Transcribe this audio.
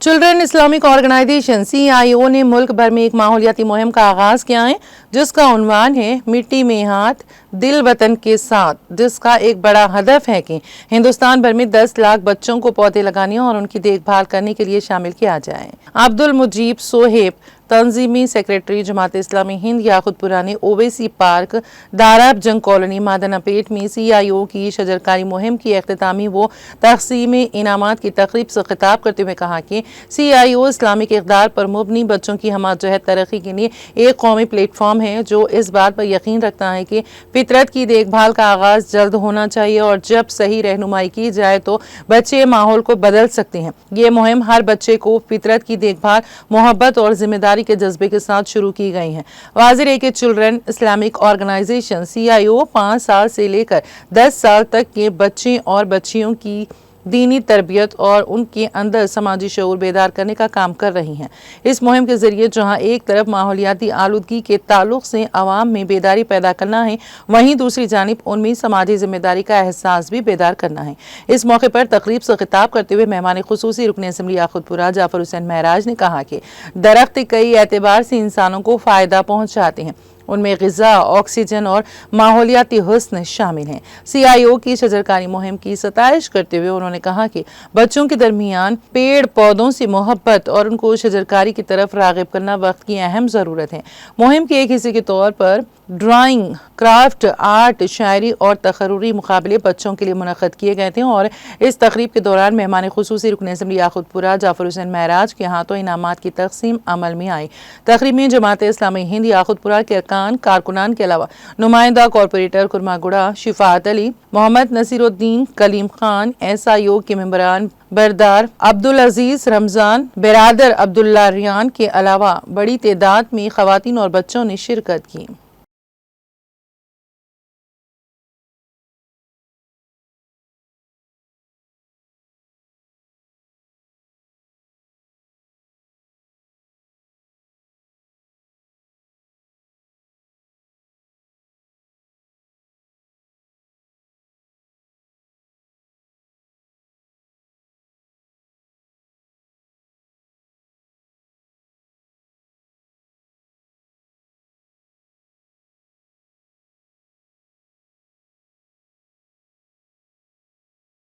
Children Islamic organisation CIO ने मुल्क भर में एक माहौलियाती मुहिम का आगाज किया है जिसका उन्वान है मिट्टी में हाथ दिल वतन के साथ, जिसका एक बड़ा हदफ है कि हिंदुस्तान भर में 10 लाख बच्चों को पौधे लगाने और उनकी देखभाल करने के लिए शामिल किया जाए। अब्दुल मुजीब सोहेब तंजीमी सेक्रेटरी जमात इस्लामी हिंद याकुतपुरा ने ओवैसी पार्क दाराब जंग कॉलोनी मादनापेट में CIO की शजरकारी मुहिम की अख्तितामी व तकसीम इनामात की तकरीब से खिताब करते हुए कहा कि CIO इस्लामिक इक़दार पर मुबनी बच्चों की हमाजहत तरक्की के लिए एक कौमी प्लेटफॉर्म है जो इस बात पर यकीन रखता है कि फितरत की देखभाल का आगाज जल्द होना चाहिए और जब सही रहनुमाई की जाए तो बच्चे माहौल को बदल सकते हैं। ये मुहिम हर बच्चे को फितरत की देखभाल, मोहब्बत और जिम्मेदारी के जज्बे के साथ शुरू की गई है। वाज़िर है कि चिल्ड्रन इस्लामिक ऑर्गेनाइजेशन CIO 5 साल से लेकर 10 साल तक के बच्चे और बच्चियों की दीनी तरबियत और उनके अंदर समाजी शऊर बेदार करने का काम कर रही हैं। इस मुहिम के जरिए जहां एक तरफ माहौलियाती आलूदगी के ताल्लुक से अवाम में बेदारी पैदा करना है, वहीं दूसरी जानिब उनमें समाजी जिम्मेदारी का एहसास भी बेदार करना है। इस मौके पर तकरीब से खिताब करते हुए मेहमान खुसूसी रुकन असम्बली याकुतपुरा जाफर हुसैन महराज ने कहा कि दरख्त कई एतबार से इंसानों को फ़ायदा पहुँचाते हैं, उनमें ग़िज़ा, ऑक्सीजन और माहौलियाती हुस्न शामिल हैं। CIO की शजरकारी मुहिम की सताइश करते हुए उन्होंने कहा कि बच्चों के दरमियान पेड़ पौधों से मोहब्बत और उनको शजरकारी की तरफ राग़िब करना वक्त की अहम ज़रूरत है। मुहिम के एक हिस्से के तौर पर ड्राइंग, क्राफ्ट, आर्ट, शायरी और तकर्रुरी मुकाबले बच्चों के लिए मुनक़्क़द किए गए थे और इस तकरीब के दौरान मेहमान खुसूसी रुकन असम्बली याकुतपुरा जाफर हुसैन महराज के हाथों इनामात की तकसीम अमल में आई। तकरीब में जमात इस्लामी हिंद याकुतपुरा के कारकुनान के अलावा नुमाइंदा कॉर्पोरेटर कुरमागुड़ा शिफात अली, मोहम्मद नसीरुद्दीन, कलीम खान, SIO के मेंबरान बरदार, अब्दुल अजीज रमजान, बिरादर अब्दुल्ला रियान के अलावा बड़ी तादाद में ख़वातीन और बच्चों ने शिरकत की।